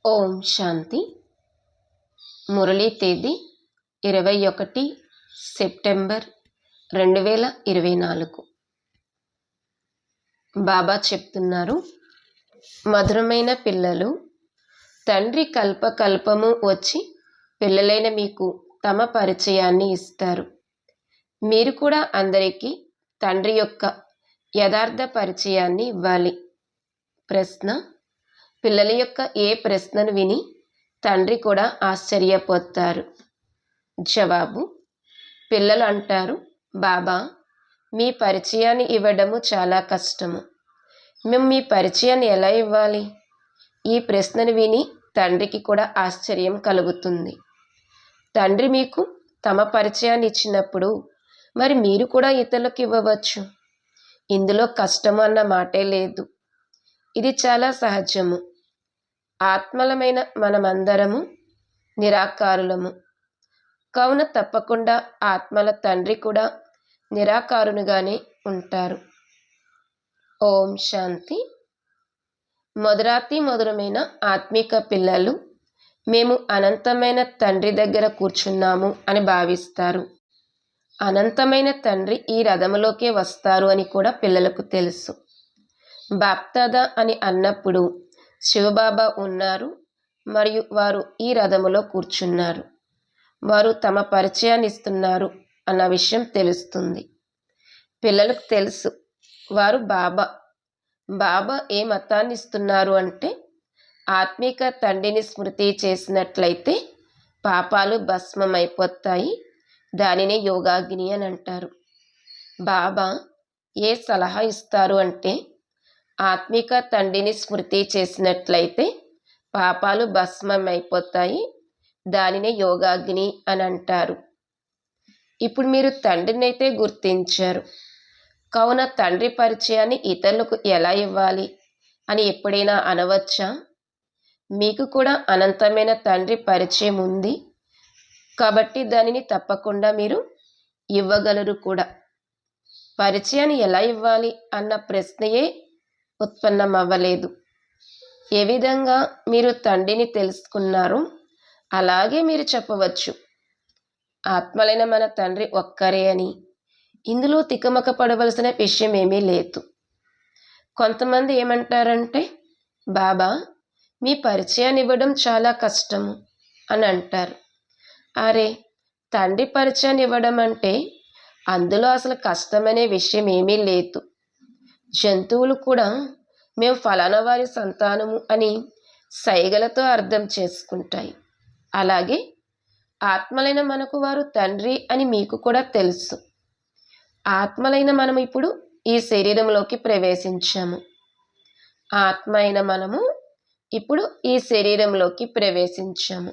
ఓం శాంతి. మురళీ తేదీ 21 సెప్టెంబర్ 2024. బాబా చెప్తున్నారు, మధురమైన పిల్లలు, తండ్రి కల్పకల్పము వచ్చి పిల్లలైన మీకు తమ పరిచయాన్ని ఇస్తారు. మీరు కూడా అందరికీ తండ్రి యొక్క యథార్థ పరిచయాన్ని ఇవ్వాలి. ప్రశ్న: పిల్లల యొక్క ఏ ప్రశ్నను విని తండ్రి కూడా ఆశ్చర్యపోతారు? జవాబు: పిల్లలు అంటారు, బాబా, మీ పరిచయాన్ని ఇవ్వడము చాలా కష్టము. మేము మీ పరిచయాన్ని ఎలా ఇవ్వాలి? ఈ ప్రశ్నను విని తండ్రికి కూడా ఆశ్చర్యం కలుగుతుంది. తండ్రి మీకు తమ పరిచయాన్ని ఇచ్చినప్పుడు మరి మీరు కూడా ఇతరులకు ఇవ్వవచ్చు. ఇందులో కష్టము అన్న మాటే లేదు. ఇది చాలా సహజము. ఆత్మలమైన మనమందరము నిరాకారులము. కావున తప్పకుండా ఆత్మల తండ్రి కూడా నిరాకారునిగానే ఉంటారు. ఓం శాంతి. మధురమైన ఆత్మిక పిల్లలు, మేము అనంతమైన తండ్రి దగ్గర కూర్చున్నాము అని భావిస్తారు. అనంతమైన తండ్రి ఈ రథములోకే వస్తారు అని కూడా పిల్లలకు తెలుసు. బాప్దాదా అని అన్నప్పుడు శివబాబా ఉన్నారు మరియు వారు ఈ రథములో కూర్చున్నారు. వారు తమ పరిచయాన్ని ఇస్తున్నారు అన్న విషయం తెలుస్తుంది. పిల్లలకు తెలుసు వారు బాబా ఏ మతాన్ని ఇస్తున్నారు అంటే, ఆత్మిక తండ్రిని స్మృతి చేసినట్లయితే పాపాలు భస్మమైపోతాయి. దానినే యోగాగ్ని అని అంటారు. బాబా ఏ సలహా ఇస్తారు అంటే, ఆత్మిక తండ్రిని స్మృతి చేసినట్లయితే పాపాలు భస్మమైపోతాయి. దానినే యోగాగ్ని అని అంటారు. ఇప్పుడు మీరు తండ్రిని అయితే గుర్తించారు. కావున తండ్రి పరిచయాన్ని ఇతరులకు ఎలా ఇవ్వాలి అని ఎప్పుడైనా అనవచ్చా? మీకు కూడా అనంతమైన తండ్రి పరిచయం ఉంది కాబట్టి దానిని తప్పకుండా మీరు ఇవ్వగలరు కూడా. పరిచయాన్ని ఎలా ఇవ్వాలి అన్న ప్రశ్నయే ఉత్పన్నమవ్వలేదు. ఏ విధంగా మీరు తండ్రిని తెలుసుకున్నారో అలాగే మీరు చెప్పవచ్చు, ఆత్మలైన మన తండ్రి ఒక్కరే అని. ఇందులో తికమక పడవలసిన విషయం ఏమీ లేదు. కొంతమంది ఏమంటారంటే, బాబా మీ పరిచయాన్ని ఇవ్వడం చాలా కష్టము అని అంటారు. అరే, తండ్రి పరిచయాన్ని ఇవ్వడం అంటే అందులో అసలు కష్టమనే విషయం ఏమీ లేదు. జంతువులు కూడా మేము ఫలానా వారి సంతానము అని సైగలతో అర్థం చేసుకుంటాయి. అలాగే ఆత్మలైన మనకు వారు తండ్రి అని మీకు కూడా తెలుసు. ఆత్మలైన మనం ఇప్పుడు ఈ శరీరంలోకి ప్రవేశించాము. ఆత్మ అయిన మనము ఇప్పుడు ఈ శరీరంలోకి ప్రవేశించాము.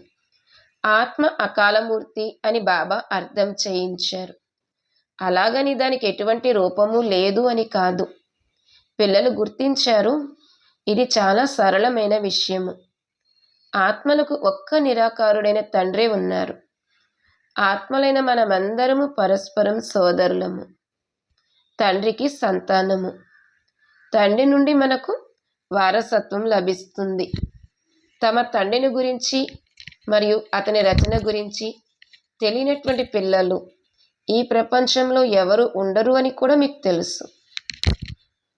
ఆత్మ అకాలమూర్తి అని బాబా అర్థం చేయించారు. అలాగని దానికి ఎటువంటి రూపము లేదు అని కాదు. పిల్లలు గుర్తించారు, ఇది చాలా సరళమైన విషయము. ఆత్మలకు ఒక్క నిరాకారుడైన తండ్రే ఉన్నారు. ఆత్మలైన మనమందరము పరస్పరం సోదరులము. తండ్రికి సంతానము. తండ్రి నుండి మనకు వారసత్వం లభిస్తుంది. తమ తండ్రిని గురించి మరియు అతని రచన గురించి తెలియనటువంటి పిల్లలు ఈ ప్రపంచంలో ఎవరు ఉండరు అని కూడా మీకు తెలుసు.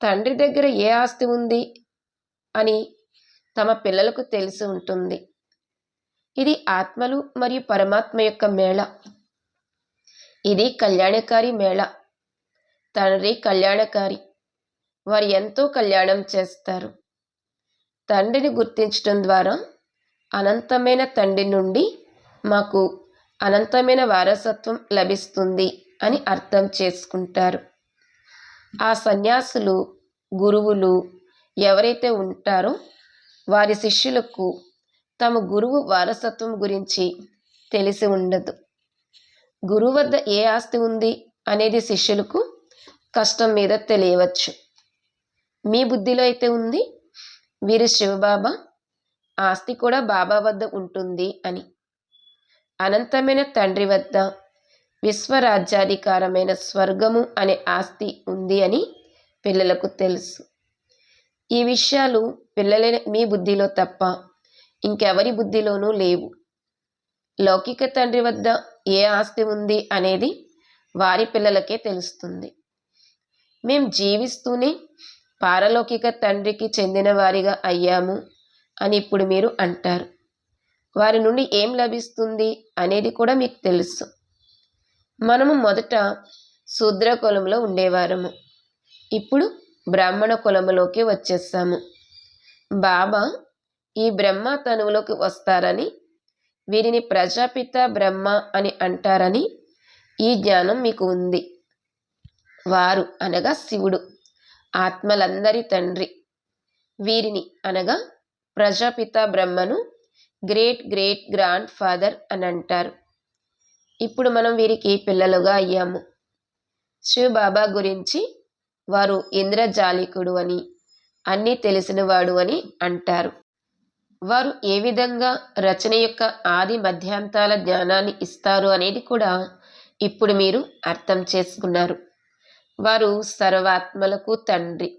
తండ్రి దగ్గర ఏ ఆస్తి ఉంది అని తమ పిల్లలకు తెలిసి ఉంటుంది. ఇది ఆత్మలు మరియు పరమాత్మ యొక్క మేళ. ఇది కళ్యాణకారి మేళ. తండ్రి కళ్యాణకారి. వారు ఎంతో కళ్యాణం చేస్తారు. తండ్రిని గుర్తించడం ద్వారా అనంతమైన తండ్రి నుండి మాకు అనంతమైన వారసత్వం లభిస్తుంది అని అర్థం చేసుకుంటారు. ఆ సన్యాసులు, గురువులు ఎవరైతే ఉంటారో వారి శిష్యులకు తమ గురువు వారసత్వం గురించి తెలిసి ఉండదు. గురువు వద్ద ఏ ఆస్తి ఉంది అనేది శిష్యులకు కష్టం మీద తెలియవచ్చు. మీ బుద్ధిలో అయితే ఉంది, వీరు శివబాబా, ఆస్తి కూడా బాబా వద్ద ఉంటుంది అని. అనంతమైన తండ్రి వద్ద విశ్వరాజ్యాధికారమైన స్వర్గము అనే ఆస్తి ఉంది అని పిల్లలకు తెలుసు. ఈ విషయాలు పిల్లలైన మీ బుద్ధిలో తప్ప ఇంకెవరి బుద్ధిలోనూ లేవు. లౌకిక తండ్రి వద్ద ఏ ఆస్తి ఉంది అనేది వారి పిల్లలకే తెలుస్తుంది. మేం జీవిస్తూనే పారలౌకిక తండ్రికి చెందిన వారిగా అయ్యాము అని ఇప్పుడు మీరు అంటారు. వారి నుండి ఏం లభిస్తుంది అనేది కూడా మీకు తెలుసు. మనము మొదట శూద్ర కులంలో ఉండేవారము. ఇప్పుడు బ్రాహ్మణ కులములోకి వచ్చేసాము. బాబా ఈ బ్రహ్మ తనువులోకి వస్తారని, వీరిని ప్రజాపిత బ్రహ్మ అని అంటారని ఈ జ్ఞానం మీకు ఉంది. వారు అనగా శివుడు ఆత్మలందరి తండ్రి. వీరిని అనగా ప్రజాపిత బ్రహ్మను గ్రేట్ గ్రేట్ గ్రాండ్ ఫాదర్ అని అంటారు. ఇప్పుడు మనం వీరికి పిల్లలుగా అయ్యాము. శివబాబా గురించి వారు ఇంద్రజాలికుడు అని, అన్నీ తెలిసినవాడు అని అంటారు. వారు ఏ విధంగా రచన యొక్క ఆది మధ్యాంతాల జ్ఞానాన్ని ఇస్తారు అనేది కూడా ఇప్పుడు మీరు అర్థం చేసుకున్నారు. వారు సర్వాత్మలకు తండ్రి.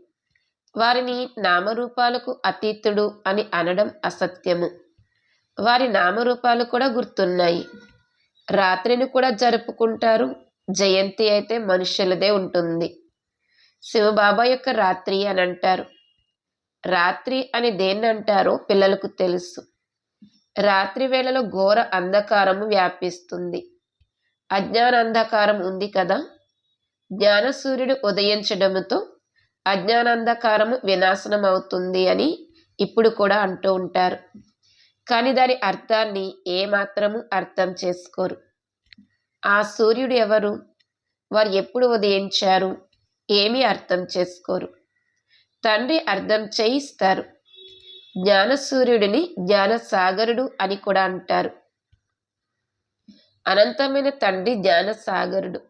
వారిని నామరూపాలకు అతీతుడు అని అనడం అసత్యము. వారి నామరూపాలు కూడా గుర్తున్నాయి. రాత్రిని కూడా జరుపుకుంటారు. జయంతి అయితే మనుష్యులదే ఉంటుంది. శివబాబా యొక్క రాత్రి అని అంటారు. రాత్రి అని దేన్ని అంటారో పిల్లలకు తెలుసు. రాత్రి వేళలో ఘోర అంధకారము వ్యాపిస్తుంది. అజ్ఞాన అంధకారం ఉంది కదా. జ్ఞాన సూర్యుడు ఉదయించడంతో అజ్ఞానాంధకారము వినాశనం అవుతుంది అని ఇప్పుడు కూడా అంటూ ఉంటారు. కానీ దాని అర్థాన్ని ఏమాత్రము అర్థం చేసుకోరు. ఆ సూర్యుడు ఎవరు, వారు ఎప్పుడు ఉదయించారు, ఏమీ అర్థం చేసుకోరు. తండ్రి అర్థం చేయిస్తారు. జ్ఞాన సూర్యుడిని జ్ఞాన సాగరుడు అని కూడా అంటారు. అనంతమైన తండ్రి జ్ఞాన సాగరుడు.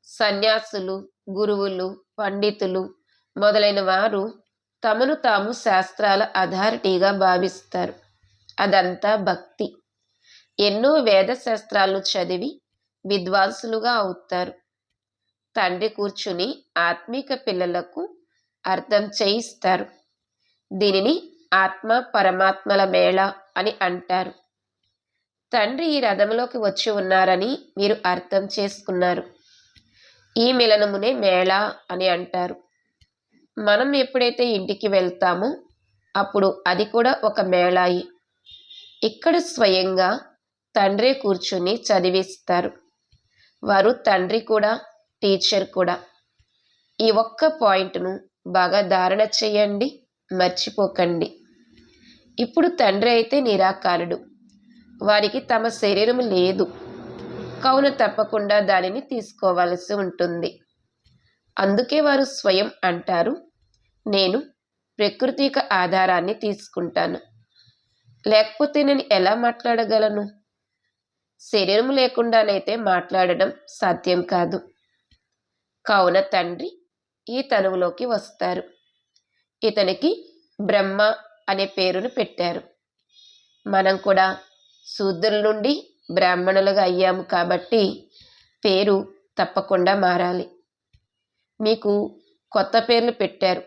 సన్యాసులు, గురువులు, పండితులు మొదలైన వారు తమను తాము శాస్త్రాల అథారిటీగా భావిస్తారు. అదంతా భక్తి. ఎన్నో వేద శాస్త్రాలు చదివి విద్వాంసులుగా అవుతారు. తండ్రి కూర్చుని ఆత్మీక పిల్లలకు అర్థం చేయిస్తారు. దీనిని ఆత్మ పరమాత్మల మేళ అని అంటారు. తండ్రి ఈ రథంలోకి వచ్చి ఉన్నారని మీరు అర్థం చేసుకున్నారు. ఈ మిలనమునే మేళ అని అంటారు. మనం ఎప్పుడైతే ఇంటికి వెళ్తామో అప్పుడు అది కూడా ఒక మేళాయి. ఇక్కడ స్వయంగా తండ్రి కూర్చుని చదివిస్తారు. వారు తండ్రి కూడా, టీచర్ కూడా. ఈ ఒక్క పాయింట్ను బాగా ధారణ చేయండి, మర్చిపోకండి. ఇప్పుడు తండ్రి అయితే నిరాకారుడు. వారికి తమ శరీరం లేదు, కావున తప్పకుండా దానిని తీసుకోవాల్సి ఉంటుంది. అందుకే వారు స్వయం అంటారు, నేను ప్రకృతిక ఆధారాన్ని తీసుకుంటాను, లేకపోతే నేను ఎలా మాట్లాడగలను? శరీరం లేకుండానైతే మాట్లాడడం సాధ్యం కాదు. కావున తండ్రి ఈ తనువులోకి వస్తారు. ఇతనికి బ్రహ్మ అనే పేరును పెట్టారు. మనం కూడా శూద్రుల నుండి బ్రాహ్మణులుగా అయ్యాము కాబట్టి పేరు తప్పకుండా మారాలి. మీకు కొత్త పేర్లు పెట్టారు,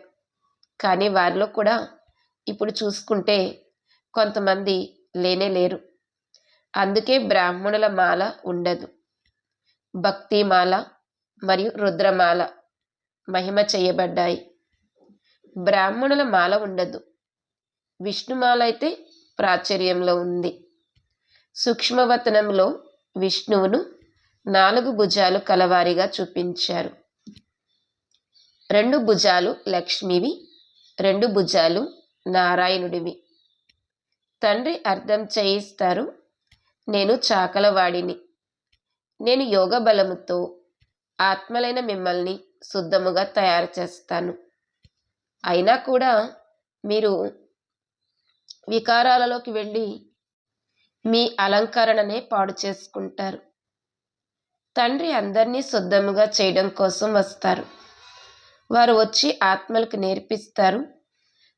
కానీ వారిలో కూడా ఇప్పుడు చూసుకుంటే కొంతమంది లేరు. అందుకే బ్రాహ్మణుల మాల ఉండదు. భక్తిమాల మరియు రుద్రమాల మహిమ చేయబడ్డాయి. బ్రాహ్మణుల మాల ఉండదు. విష్ణుమాల అయితే ప్రాచుర్యంలో ఉంది. సూక్ష్మవతనంలో విష్ణువును 4 భుజాలు కలవారిగా చూపించారు. 2 భుజాలు లక్ష్మివి, 2 భుజాలు నారాయణుడివి. తండ్రి అర్థం చేయిస్తారు, నేను చాకలవాడిని. నేను యోగ బలముతో ఆత్మలైన మిమ్మల్ని శుద్ధముగా తయారు చేస్తాను. అయినా కూడా మీరు వికారాలలోకి వెళ్ళి మీ అలంకరణనే పాడు చేసుకుంటారు. తండ్రి అందరినీ శుద్ధముగా చేయడం కోసం వస్తారు. వారు వచ్చి ఆత్మలకు నేర్పిస్తారు.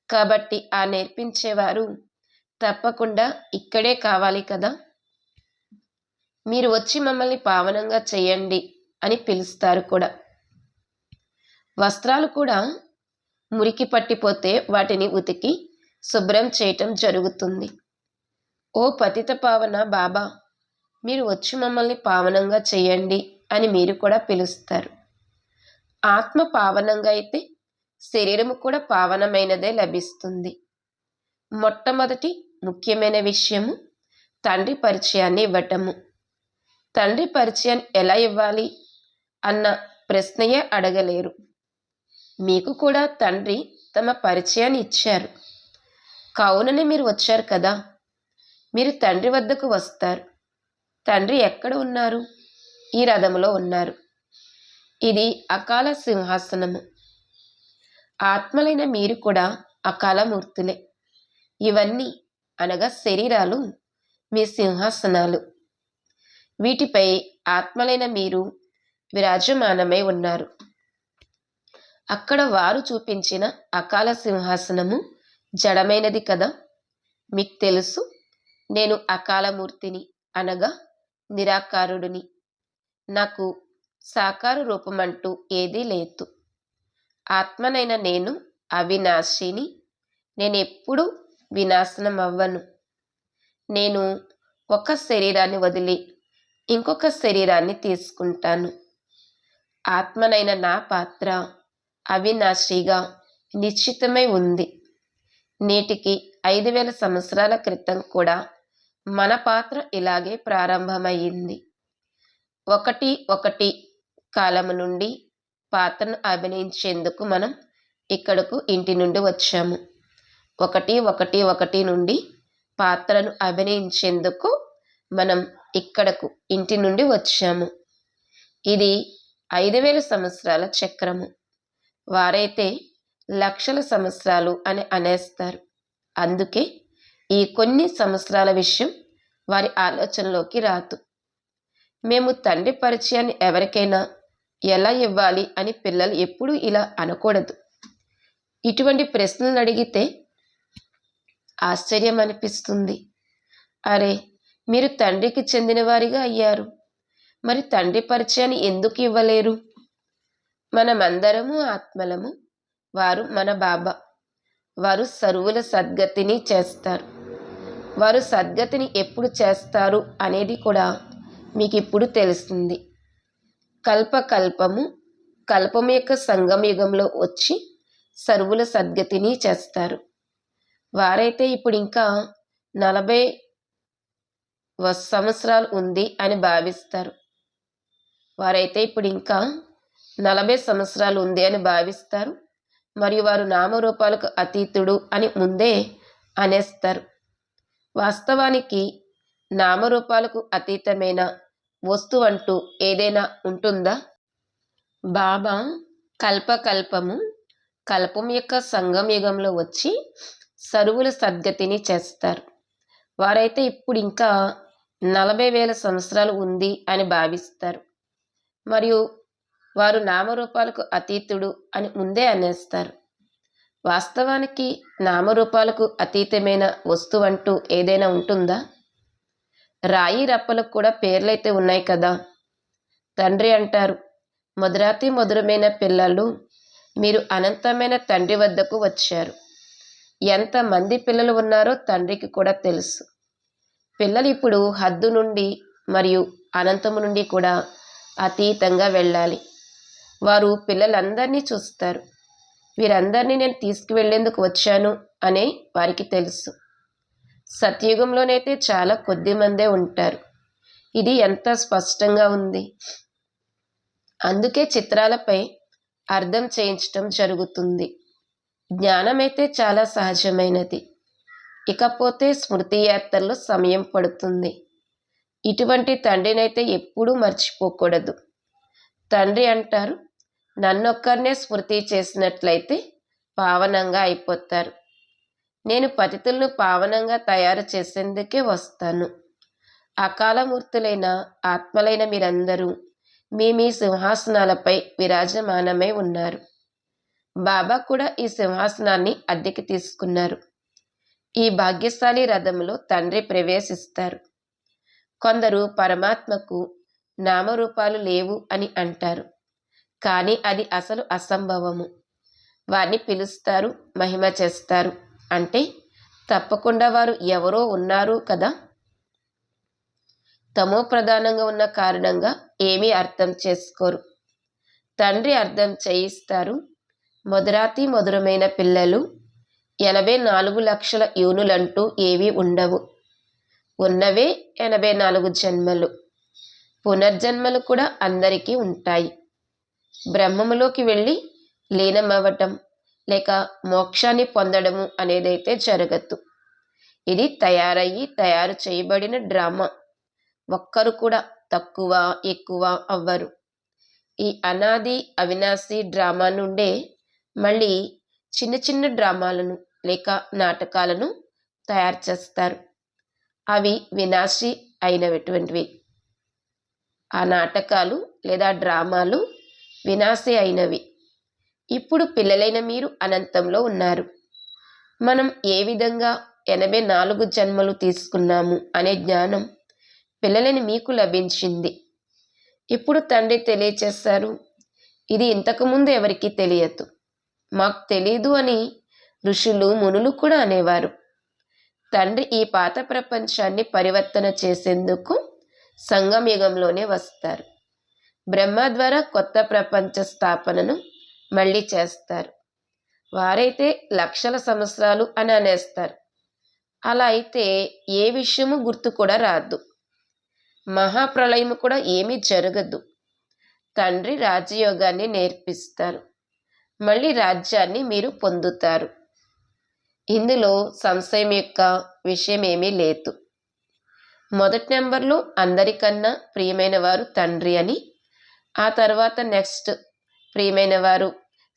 కాబట్టి ఆ నేర్పించేవారు తప్పకుండా ఇక్కడే కావాలి కదా. మీరు వచ్చి మమ్మల్ని పావనంగా చేయండి అని పిలుస్తారు కూడా. వస్త్రాలు కూడా మురికి పట్టిపోతే వాటిని ఉతికి శుభ్రం చేయటం జరుగుతుంది. ఓ పతిత పావన బాబా, మీరు వచ్చి మమ్మల్ని పావనంగా చేయండి అని మీరు కూడా పిలుస్తారు. ఆత్మ పావనంగా అయితే శరీరము కూడా పావనమైనదే లభిస్తుంది. మొట్టమొదటి ముఖ్యమైన విషయము తండ్రి పరిచయాన్ని ఇవ్వటము. తండ్రి పరిచయాన్ని ఎలా ఇవ్వాలి అన్న ప్రశ్నయే అడగలేరు. మీకు కూడా తండ్రి తమ పరిచయాన్ని ఇచ్చారు. కావుననే మీరు వచ్చారు కదా. మీరు తండ్రి వద్దకు వస్తారు. తండ్రి ఎక్కడ ఉన్నారు? ఈ రథములో ఉన్నారు. ఇది అకాల సింహాసనము. ఆత్మలైన మీరు కూడా అకాలమూర్తులే. ఇవన్నీ అనగా శరీరాలు మీ సింహాసనాలు. వీటిపై ఆత్మలైన మీరు విరాజమానమై ఉన్నారు. అక్కడ వారు చూపించిన అకాల సింహాసనము జడమైనది కదా. మీకు తెలుసు, నేను అకాలమూర్తిని అనగా నిరాకారుడిని. నాకు సాకార రూపమంటూ ఏదీ లేదు. ఆత్మనైన నేను అవినాశిని. నేనెప్పుడూ వినాశనం అవ్వను. నేను ఒక శరీరాన్ని వదిలి ఇంకొక శరీరాన్ని తీసుకుంటాను. ఆత్మనైన నా పాత్ర అవినాశిగా నిశ్చితమై ఉంది. నేటికి 5000 సంవత్సరాల క్రితం కూడా మన పాత్ర ఇలాగే ప్రారంభమయ్యింది. 1 కాలము నుండి పాత్రను అభినయించేందుకు మనం ఇక్కడకు ఇంటి నుండి వచ్చాము. 1 నుండి పాత్రను అభినయించేందుకు మనం ఇక్కడకు ఇంటి నుండి వచ్చాము. ఇది 5000 సంవత్సరాల చక్రము. వారైతే లక్షల సంవత్సరాలు అని అనేస్తారు. అందుకే ఈ కొన్ని సంవత్సరాల విషయం వారి ఆలోచనలోకి రాదు. మేము తండ్రి పరిచయాన్ని ఎవరికైనా ఎలా ఇవ్వాలి అని పిల్లలు ఎప్పుడూ ఇలా అనకూడదు. ఇటువంటి ప్రశ్నలు అడిగితే ఆశ్చర్యం అనిపిస్తుంది. అరే, మీరు తండ్రికి చెందిన వారిగా అయ్యారు, మరి తండ్రి పరిచయాన్ని ఎందుకు ఇవ్వలేరు? మనమందరము ఆత్మలము. వారు మన బాబా. వారు సర్వుల సద్గతిని చేస్తారు. వారు సద్గతిని ఎప్పుడు చేస్తారు అనేది కూడా మీకు ఇప్పుడు తెలుస్తుంది. కల్పము యొక్క సంగమ యుగంలో వచ్చి సర్వుల సద్గతిని చేస్తారు. వారైతే ఇప్పుడు ఇంకా 40 సంవత్సరాలు ఉంది అని భావిస్తారు. మరియు వారు నామరూపాలకు అతీతుడు అని ముందే అనేస్తారు. వాస్తవానికి నామరూపాలకు అతీతమైన వస్తువు అంటూ ఏదైనా ఉంటుందా? బాబా కల్పం యొక్క సంగమ యుగంలో వచ్చి సర్వుల సద్గతిని చేస్తారు. వారైతే ఇప్పుడు ఇంకా 40,000 సంవత్సరాలు ఉంది అని భావిస్తారు. మరియు వారు నామరూపాలకు అతీతుడు అని ముందే అనేస్తారు. వాస్తవానికి నామరూపాలకు అతీతమైన వస్తువు అంటూ ఏదైనా ఉంటుందా? రాయి రప్పలకు కూడా పేర్లైతే ఉన్నాయి కదా. తండ్రి అంటారు, మధురాతి మధురమైన పిల్లలు, మీరు అనంతమైన తండ్రి వద్దకు వచ్చారు. ఎంతమంది పిల్లలు ఉన్నారో తండ్రికి కూడా తెలుసు. పిల్లలు ఇప్పుడు హద్దు నుండి మరియు అనంతము నుండి కూడా అతీతంగా వెళ్ళాలి. వారు పిల్లలందరినీ చూస్తారు. వీరందరినీ నేను తీసుకువెళ్లేందుకు వచ్చాను అనే వారికి తెలుసు. సత్యుగంలోనైతే చాలా కొద్ది మందే ఉంటారు. ఇది ఎంత స్పష్టంగా ఉంది. అందుకే చిత్రాలపై అర్థం చేయించటం జరుగుతుంది. జ్ఞానమైతే చాలా సహజమైనది. ఇకపోతే స్మృతి యాత్రలో సమయం పడుతుంది. ఇటువంటి తండ్రినైతే ఎప్పుడూ మర్చిపోకూడదు. తండ్రి అంటారు, నన్నొక్కరినే స్మృతి చేసినట్లయితే పావనంగా అయిపోతారు. నేను పతితులను పావనంగా తయారు చేసేందుకే వస్తాను. అకాలమూర్తులైన ఆత్మలైన మీరందరూ మీ సింహాసనాలపై విరాజమానమై ఉన్నారు. బాబా కూడా ఈ సింహాసనాన్ని అద్దెకి తీసుకున్నారు. ఈ భాగ్యశాలి రథంలో తండ్రి ప్రవేశిస్తారు. కొందరు పరమాత్మకు నామరూపాలు లేవు అని అంటారు. కానీ అది అసలు అసంభవము. వారిని పిలుస్తారు, మహిమ చేస్తారు. అంటే తప్పకుండా వారు ఎవరో ఉన్నారు కదా. తమో ప్రధానంగా ఉన్న కారణంగా ఏమీ అర్థం చేసుకోరు. తండ్రి అర్థం చేయిస్తారు. మధురాతి మధురమైన పిల్లలు. 84 లక్షల యోనులంటూ ఏవీ ఉండవు. ఉన్నవే 84 జన్మలు. పునర్జన్మలు కూడా అందరికీ ఉంటాయి. బ్రహ్మములోకి వెళ్ళి లీనమవ్వటం లేక మోక్షాన్ని పొందడము అనేదైతే జరగదు. ఇది తయారు చేయబడిన డ్రామా. ఒక్కరు కూడా తక్కువ ఎక్కువ అవ్వరు. ఈ అనాది అవినాశి డ్రామా నుండే మళ్ళీ చిన్న చిన్న డ్రామాలను లేక నాటకాలను తయారు చేస్తారు. అవి వినాశి అయినటువంటివి. ఆ నాటకాలు లేదా డ్రామాలు వినాశి అయినవి. ఇప్పుడు పిల్లలైన మీరు అనంతంలో ఉన్నారు. మనం ఏ విధంగా 84 జన్మలు తీసుకున్నాము అనే జ్ఞానం పిల్లలని మీకు లభించింది. ఇప్పుడు తండ్రి తెలియచేస్తారు, ఇది ఇంతకుముందు ఎవరికీ తెలియదు, మాకు తెలీదు అని ఋషులు మునులు కూడా అనేవారు. తండ్రి ఈ పాత ప్రపంచాన్ని పరివర్తన చేసేందుకు సంగమయుగంలోనే వస్తారు. బ్రహ్మ ద్వారా కొత్త ప్రపంచ స్థాపనను మళ్ళీ చేస్తారు. వారైతే లక్షల సంవత్సరాలు అని అనేస్తారు. అలా అయితే ఏ విషయము గుర్తు కూడా రాదు. మహాప్రళయము కూడా ఏమీ జరగదు. తండ్రి రాజయోగాన్ని నేర్పిస్తారు. మళ్ళీ రాజ్యాన్ని మీరు పొందుతారు. ఇందులో సంశయం యొక్క విషయం ఏమీ లేదు. మొదటి నెంబర్లో అందరికన్నా ప్రియమైన వారు తండ్రి అని, ఆ తర్వాత నెక్స్ట్ ప్రియమైన వారు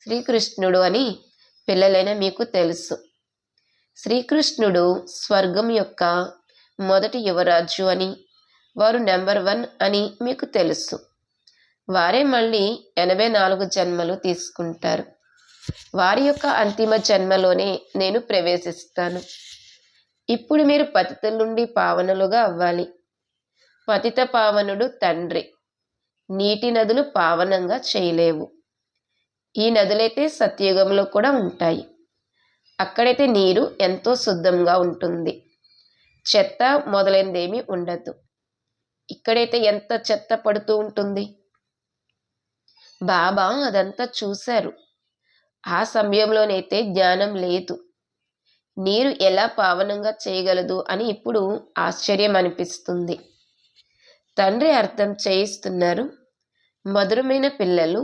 శ్రీకృష్ణుడు అని పిల్లలైన మీకు తెలుసు. శ్రీకృష్ణుడు స్వర్గం యొక్క మొదటి యువరాజు అని, వారు నెంబర్ 1 అని మీకు తెలుసు. వారే మళ్ళీ 84 జన్మలు తీసుకుంటారు. వారి యొక్క అంతిమ జన్మలోనే నేను ప్రవేశిస్తాను. ఇప్పుడు మీరు పతితుల నుండి పావనులుగా అవ్వాలి. పతిత పావనుడు తండ్రి. నీటి నదులు పావనంగా చేయలేవు. ఈ నదులైతే సత్యుగంలో కూడా ఉంటాయి. అక్కడైతే నీరు ఎంతో శుద్ధంగా ఉంటుంది. చెత్త మొదలైనదేమీ ఉండదు. ఇక్కడైతే ఎంత చెత్త పడుతూ ఉంటుంది. బాబా అదంతా చూశారు. ఆ సమయంలోనైతే జ్ఞానం లేదు. నీరు ఎలా పావనంగా చేయగలదు అని ఇప్పుడు ఆశ్చర్యం అనిపిస్తుంది. తండ్రి అర్థం చేయిస్తున్నారు, మధురమైన పిల్లలు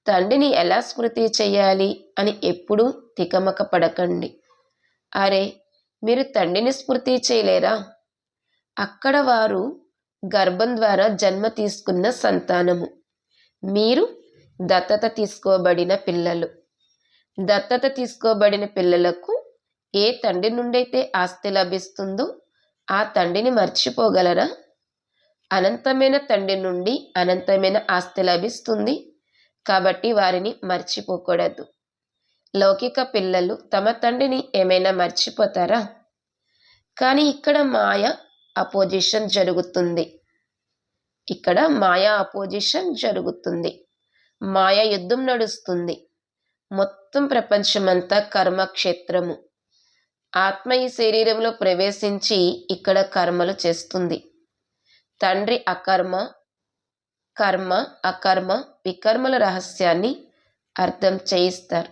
తండ్రిని ఎలా స్మృతి చేయాలి అని ఎప్పుడూ తికమక పడకండి. అరే, మీరు తండ్రిని స్మృతి చేయలేరా? అక్కడ వారు గర్భం ద్వారా జన్మ తీసుకున్న సంతానము. మీరు దత్తత తీసుకోబడిన పిల్లలు. దత్తత తీసుకోబడిన పిల్లలకు ఏ తండ్రి నుండైతే ఆస్తి లభిస్తుందో ఆ తండ్రిని మర్చిపోగలరా? అనంతమైన తండ్రి నుండి అనంతమైన ఆస్తి లభిస్తుంది. కాబట్టి వారిని మర్చిపోకూడదు. లౌకిక పిల్లలు తమ తండ్రిని ఏమైనా మర్చిపోతారా? కానీ ఇక్కడ మాయ అపోజిషన్ జరుగుతుంది. మాయ యుద్ధం నడుస్తుంది. మొత్తం ప్రపంచమంతా కర్మక్షేత్రము. ఆత్మ ఈ శరీరంలో ప్రవేశించి ఇక్కడ కర్మలు చేస్తుంది. తండ్రి అకర్మ, కర్మ, అకర్మ, వికర్మల రహస్యాన్ని అర్థం చేయిస్తారు.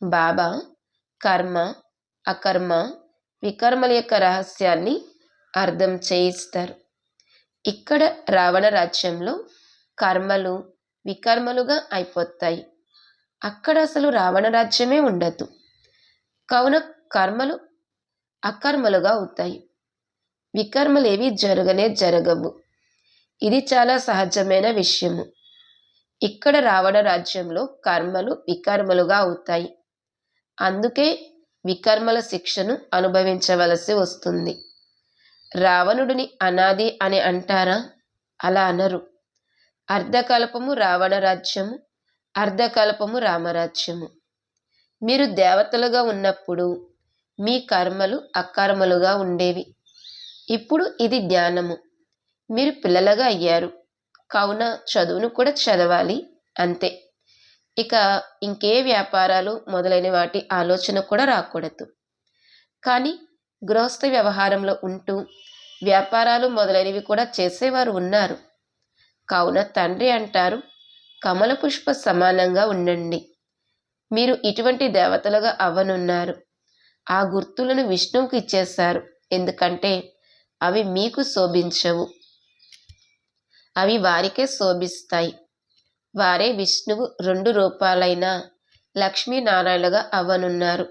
బాబా కర్మ, అకర్మ, వికర్మల యొక్క రహస్యాన్ని అర్థం చేయిస్తారు. ఇక్కడ రావణ రాజ్యంలో కర్మలు వికర్మలుగా అయిపోతాయి. అక్కడ అసలు రావణ రాజ్యమే ఉండదు. కావున కర్మలు అకర్మలుగా అవుతాయి. వికర్మలేవి జరగవు. ఇది చాలా సహజమైన విషయము. ఇక్కడ రావణ రాజ్యంలో కర్మలు వికర్మలుగా అవుతాయి. అందుకే వికర్మల శిక్షను అనుభవించవలసి వస్తుంది. రావణుడిని అనాది అని అంటారా? అలా అనరు. అర్ధకల్పము రావణ రాజ్యము, అర్ధకల్పము రామరాజ్యము. మీరు దేవతలుగా ఉన్నప్పుడు మీ కర్మలు అకర్మలుగా ఉండేవి. ఇప్పుడు ఇది జ్ఞానము. మీరు పిల్లలుగా అయ్యారు. కావున చదువును కూడా చదవాలి, అంతే. ఇక ఇంకే వ్యాపారాలు మొదలైన వాటి ఆలోచన కూడా రాకూడదు. కానీ గృహస్థ వ్యవహారంలో ఉంటూ వ్యాపారాలు మొదలైనవి కూడా చేసేవారు ఉన్నారు. కావున తండ్రి అంటారు, కమల పుష్ప సమానంగా ఉండండి. మీరు ఇటువంటి దేవతలుగా అవ్వనున్నారు. ఆ గుర్తులను విష్ణువుకి ఇచ్చేశారు. ఎందుకంటే అవి మీకు శోభించవు, అవి వారికే శోభిస్తాయి. వారే విష్ణువు 2 రూపాలైన లక్ష్మీనారాయణలుగా అవ్వనున్నారు.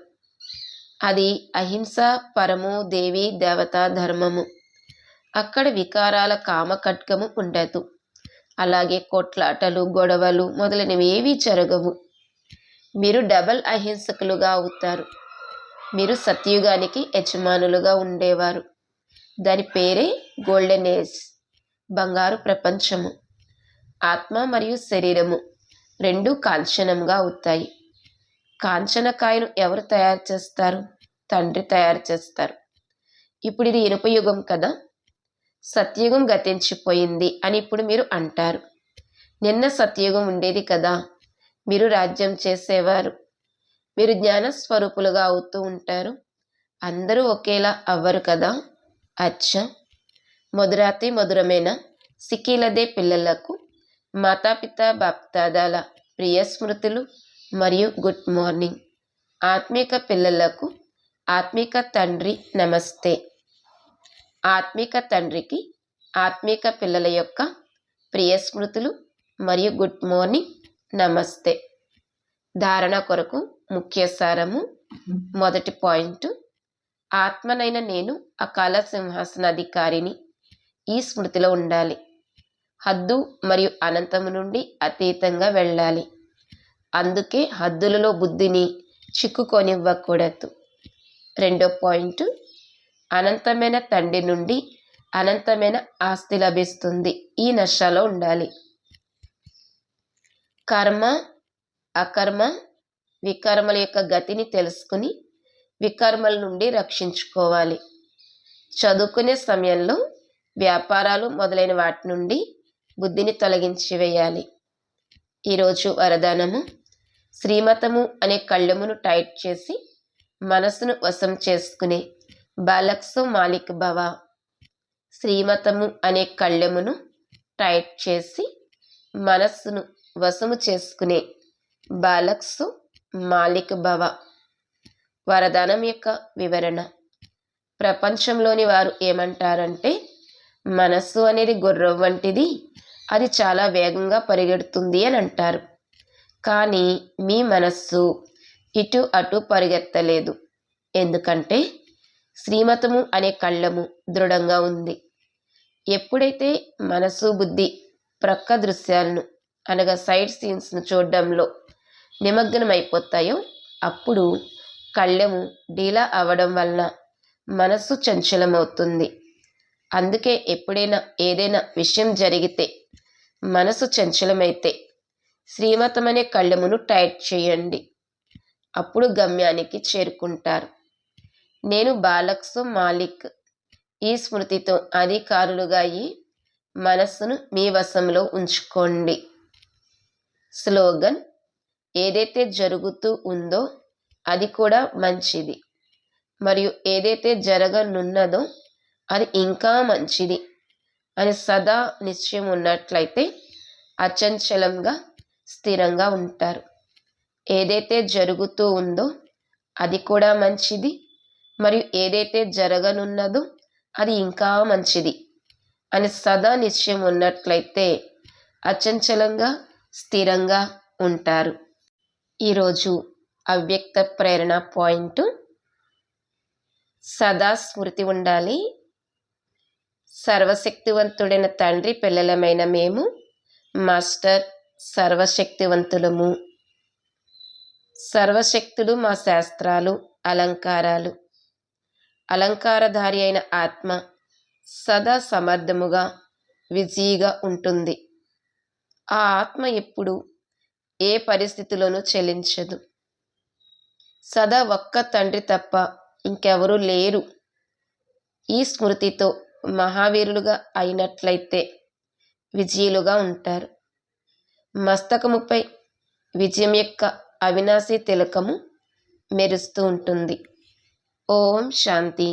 అది అహింస, పరమో దేవి దేవతా ధర్మము. అక్కడ వికారాల కామకట్కము ఉండదు. అలాగే కొట్లాటలు, గొడవలు మొదలైనవి ఏవీ జరగవు. మీరు డబల్ అహింసకులుగా అవుతారు. మీరు సత్యుగానికి యజమానులుగా ఉండేవారు. దాని పేరే గోల్డెన్ ఏజ్, బంగారు ప్రపంచము. ఆత్మ మరియు శరీరము 2 కాంచనంగా అవుతాయి. కాంచనకాయను ఎవరు తయారు చేస్తారు? తండ్రి తయారు చేస్తారు. ఇప్పుడు ఇది ఇనుప యుగం కదా, సత్యుగం గతించిపోయింది అని ఇప్పుడు మీరు అంటారు. నిన్న సత్యుగం ఉండేది కదా, మీరు రాజ్యం చేసేవారు. మీరు జ్ఞానస్వరూపులుగా అవుతూ ఉంటారు. అందరూ ఒకేలా అవ్వరు కదా. అచ్చా, మధురాతి మధురమైన సిక్కిలదే పిల్లలకు మాతాపిత బాప్దాదాల ప్రియ స్మృతులు మరియు గుడ్ మార్నింగ్. ఆత్మిక పిల్లలకు ఆత్మిక తండ్రి నమస్తే. ఆత్మిక తండ్రికి ఆత్మిక పిల్లల యొక్క ప్రియ స్మృతులు మరియు గుడ్ మార్నింగ్, నమస్తే. ధారణ కొరకు ముఖ్య సారము. మొదటి పాయింట్, ఆత్మనైన నేను అకాల సింహాసనాధికారిని. ఈ స్మృతిలో ఉండాలి. హద్దు మరియు అనంతము నుండి అతీతంగా వెళ్ళాలి. అందుకే హద్దులలో బుద్ధిని చిక్కుకొనివ్వకూడదు. రెండో పాయింట్, అనంతమైన తండ్రి నుండి అనంతమైన ఆస్తి లభిస్తుంది. ఈ నశలో ఉండాలి. కర్మ, అకర్మ, వికర్మల యొక్క గతిని తెలుసుకుని వికర్మల నుండి రక్షించుకోవాలి. చదువుకునే సమయంలో వ్యాపారాలు మొదలైన వాటి నుండి బుద్ధిని తొలగించి వేయాలి. ఈరోజు వరదానము, శ్రీమతము అనే కళ్ళెమును టైట్ చేసి మనస్సును వశం చేసుకునే బాలక్సు మాలిక్ భవ. శ్రీమతము అనే కళ్ళెమును టైట్ చేసి మనస్సును వశము చేసుకునే బాలక్సు మాలిక్ భవ. వరదానం యొక్క వివరణ. ప్రపంచంలోని వారు ఏమంటారంటే, మనస్సు అనేది గుర్రం వంటిది, అది చాలా వేగంగా పరిగెడుతుంది అని అంటారు. కానీ మీ మనస్సు ఇటు అటు పరిగెత్తలేదు. ఎందుకంటే శ్రీమతము అనే కళ్ళము దృఢంగా ఉంది. ఎప్పుడైతే మనసు, బుద్ధి ప్రక్క దృశ్యాలను అనగా సైడ్ సీన్స్ను చూడడంలో నిమగ్నమైపోతాయో అప్పుడు కళ్ళెము డీలా అవ్వడం వలన మనస్సు చంచలమవుతుంది. అందుకే ఎప్పుడైనా ఏదైనా విషయం జరిగితే, మనసు చంచలమైతే శ్రీమతం అనే కళ్ళెమును టైట్ చేయండి. అప్పుడు గమ్యానికి చేరుకుంటారు. నేను బాలక్సు మాలిక్. ఈ స్మృతితో అధికారులుగా అయి మనస్సును మీ వశంలో ఉంచుకోండి. స్లోగన్, ఏదైతే జరుగుతూ ఉందో అది కూడా మంచిది, మరియు ఏదైతే జరగనున్నదో అది ఇంకా మంచిది అని సదా నిశ్చయం ఉన్నట్లయితే అచంచలంగా స్థిరంగా ఉంటారు. ఏదైతే జరుగుతూ ఉందో అది కూడా మంచిది, మరియు ఏదైతే జరగనున్నదో అది ఇంకా మంచిది అని సదా నిశ్చయం ఉన్నట్లయితే అచంచలంగా స్థిరంగా ఉంటారు. ఈరోజు అవ్యక్త ప్రేరణ పాయింట్, సదా స్మృతి ఉండాలి. సర్వశక్తివంతుడైన తండ్రి పిల్లలమైన మేము మాస్టర్ సర్వశక్తివంతులము. సర్వశక్తులు మా శాస్త్రాలు, అలంకారాలు. అలంకారధారి అయిన ఆత్మ సదా సమర్థముగా, విజీగా ఉంటుంది. ఆ ఆత్మ ఎప్పుడు ఏ పరిస్థితిలోనూ చెలించదు. సదా ఒక్క తండ్రి తప్ప ఇంకెవరూ లేరు. ఈ స్మృతితో మహావీరులుగా అయినట్లయితే విజయులుగా ఉంటారు. మస్తకముపై విజయం యొక్క అవినాశి తిలకము మెరుస్తూ ఉంటుంది. ఓం శాంతి.